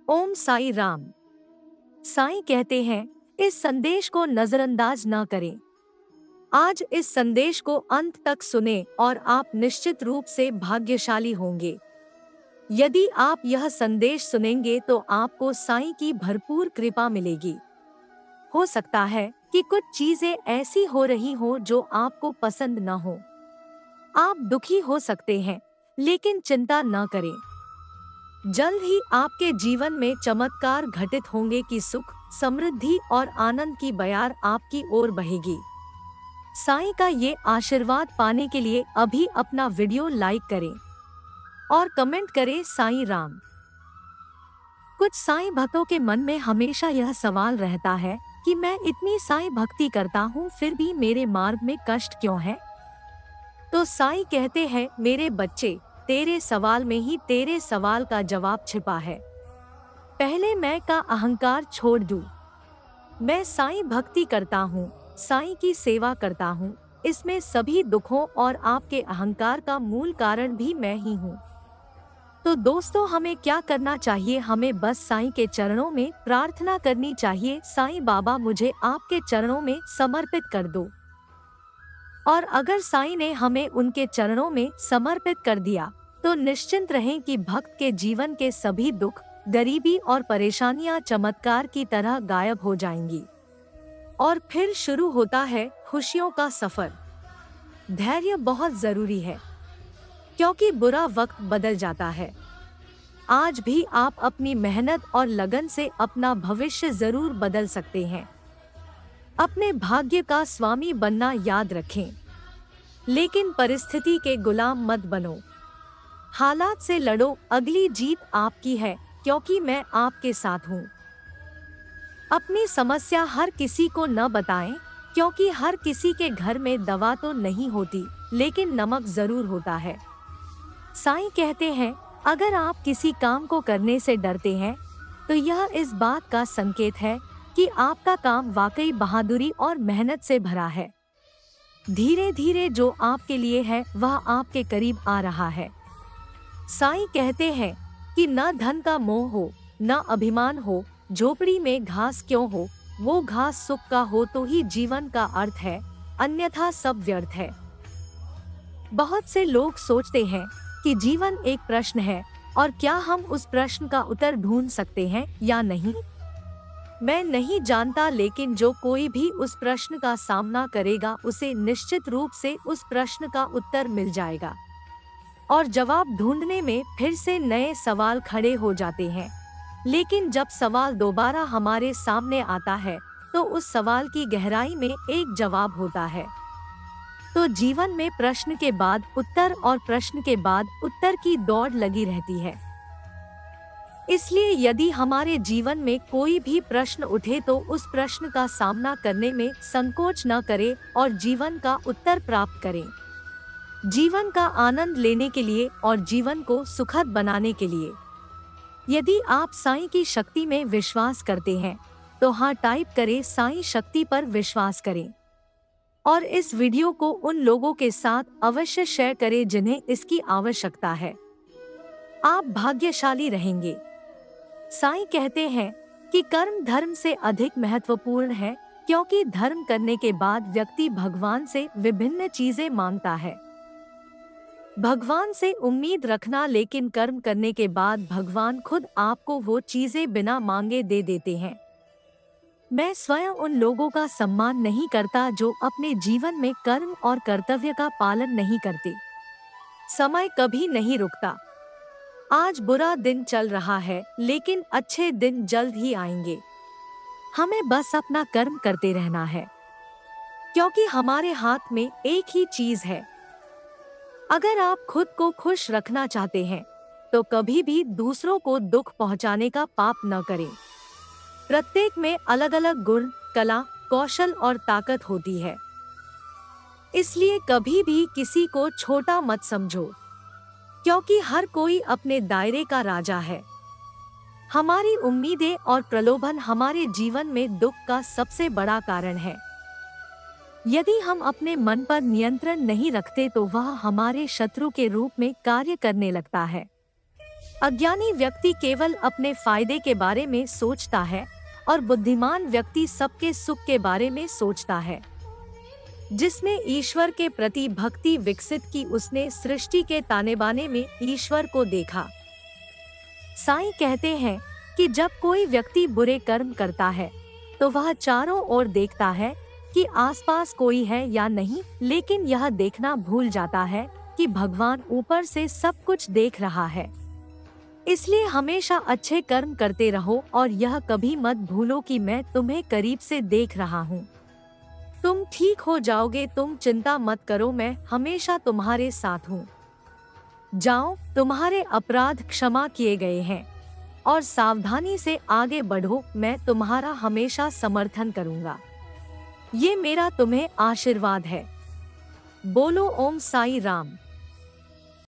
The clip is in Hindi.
ओम साई राम। साईं कहते हैं, इस संदेश को नजरअंदाज न करें। आज इस संदेश को अंत तक सुने और आप निश्चित रूप से भाग्यशाली होंगे। यदि आप यह संदेश सुनेंगे तो आपको साईं की भरपूर कृपा मिलेगी। हो सकता है कि कुछ चीजें ऐसी हो रही हो जो आपको पसंद न हो। आप दुखी हो सकते हैं, लेकिन चिंता न करें। जल्द ही आपके जीवन में चमत्कार घटित होंगे कि सुख, समृद्धि और आनंद की बयार आपकी ओर बहेगी। साईं का ये आशीर्वाद पाने के लिए अभी अपना वीडियो लाइक करें और कमेंट करें साईं राम। कुछ साईं भक्तों के मन में हमेशा यह सवाल रहता है कि मैं इतनी साईं भक्ति करता हूँ, फिर भी मेरे मार्ग में कष्ट क्यों है? तो साईं कहते हैं, मेरे बच्चे, तेरे सवाल में ही तेरे सवाल का जवाब छिपा है। पहले मैं का अहंकार छोड़ दूं। मैं साईं भक्ति करता हूँ, साईं की सेवा करता हूँ। इसमें सभी दुखों और आपके अहंकार का मूल कारण भी मैं ही हूँ। तो दोस्तों, हमें क्या करना चाहिए? हमें बस साईं के चरणों में प्रार्थना करनी चाहिए, साईं बाबा मुझे आपके चरणों में समर्पित कर दो। और अगर साईं ने हमें उनके चरणों में समर्पित कर दिया तो निश्चिंत रहें कि भक्त के जीवन के सभी दुख, गरीबी और परेशानियां चमत्कार की तरह गायब हो जाएंगी। और फिर शुरू होता है खुशियों का सफर। धैर्य बहुत जरूरी है, क्योंकि बुरा वक्त बदल जाता है। आज भी आप अपनी मेहनत और लगन से अपना भविष्य जरूर बदल सकते हैं। अपने भाग्य का स्वामी बनना याद रखें, लेकिन परिस्थिति के गुलाम मत बनो। हालात से लड़ो, अगली जीत आपकी है, क्योंकि मैं आपके साथ हूँ। अपनी समस्या हर किसी को न बताएं, क्योंकि हर किसी के घर में दवा तो नहीं होती, लेकिन नमक जरूर होता है। साईं कहते हैं, अगर आप किसी काम को करने से डरते हैं तो यह इस बात का संकेत है कि आपका काम वाकई बहादुरी और मेहनत से भरा है। धीरे धीरे जो आपके लिए है वह आपके करीब आ रहा है। साईं कहते हैं कि न धन का मोह हो, न अभिमान हो, झोपड़ी में घास क्यों हो, वो घास सुख का हो तो ही जीवन का अर्थ है, अन्यथा सब व्यर्थ है। बहुत से लोग सोचते हैं कि जीवन एक प्रश्न है और क्या हम उस प्रश्न का उत्तर ढूंढ सकते हैं या नहीं। मैं नहीं जानता, लेकिन जो कोई भी उस प्रश्न का सामना करेगा उसे निश्चित रूप से उस प्रश्न का उत्तर मिल जाएगा। और जवाब ढूंढने में फिर से नए सवाल खड़े हो जाते हैं, लेकिन जब सवाल दोबारा हमारे सामने आता है तो उस सवाल की गहराई में एक जवाब होता है। तो जीवन में प्रश्न के बाद उत्तर और प्रश्न के बाद उत्तर की दौड़ लगी रहती है। इसलिए यदि हमारे जीवन में कोई भी प्रश्न उठे तो उस प्रश्न का सामना करने में संकोच न करें और जीवन का उत्तर प्राप्त करें। जीवन का आनंद लेने के लिए और जीवन को सुखद बनाने के लिए। यदि आप साईं की शक्ति में विश्वास करते हैं तो हाँ टाइप करें, साईं शक्ति पर विश्वास करें। और इस वीडियो को उन लोगों के साथ अवश्य शेयर करें जिन्हें इसकी आवश्यकता है। आप भाग्यशाली रहेंगे। साईं कहते हैं कि कर्म धर्म से अधिक महत्वपूर्ण है, क्योंकि धर्म करने के बाद व्यक्ति भगवान से विभिन्न चीजें मांगता है। भगवान से उम्मीद रखना, लेकिन कर्म करने के बाद भगवान खुद आपको वो चीजें बिना मांगे दे देते हैं। मैं स्वयं उन लोगों का सम्मान नहीं करता जो अपने जीवन में कर्म और कर्तव्य का पालन नहीं करते। समय कभी नहीं रुकता। आज बुरा दिन चल रहा है, लेकिन अच्छे दिन जल्द ही आएंगे। हमें बस अपना कर्म करते रहना है, क्योंकि हमारे हाथ में एक ही चीज है। अगर आप खुद को खुश रखना चाहते हैं तो कभी भी दूसरों को दुख पहुंचाने का पाप न करें। प्रत्येक में अलग अलग गुण, कला, कौशल और ताकत होती है, इसलिए कभी भी किसी को छोटा मत समझो, क्योंकि हर कोई अपने दायरे का राजा है। हमारी उम्मीदें और प्रलोभन हमारे जीवन में दुख का सबसे बड़ा कारण है। यदि हम अपने मन पर नियंत्रण नहीं रखते तो वह हमारे शत्रु के रूप में कार्य करने लगता है। अज्ञानी व्यक्ति केवल अपने फायदे के बारे में सोचता है और बुद्धिमान व्यक्ति सबके सुख के बारे में सोचता है। जिसने ईश्वर के प्रति भक्ति विकसित की उसने सृष्टि के ताने बाने में ईश्वर को देखा। साईं कहते हैं कि जब कोई व्यक्ति बुरे कर्म करता है तो वह चारों ओर देखता है कि आसपास कोई है या नहीं, लेकिन यह देखना भूल जाता है कि भगवान ऊपर से सब कुछ देख रहा है। इसलिए हमेशा अच्छे कर्म करते रहो और यह कभी मत भूलो कि मैं तुम्हें करीब से देख रहा हूँ। तुम ठीक हो जाओगे, तुम चिंता मत करो, मैं हमेशा तुम्हारे साथ हूँ। जाओ, तुम्हारे अपराध क्षमा किए गए हैं और सावधानी से आगे बढ़ो, मैं तुम्हारा हमेशा समर्थन करूँगा। ये मेरा तुम्हें आशीर्वाद है। बोलो ओम साई राम।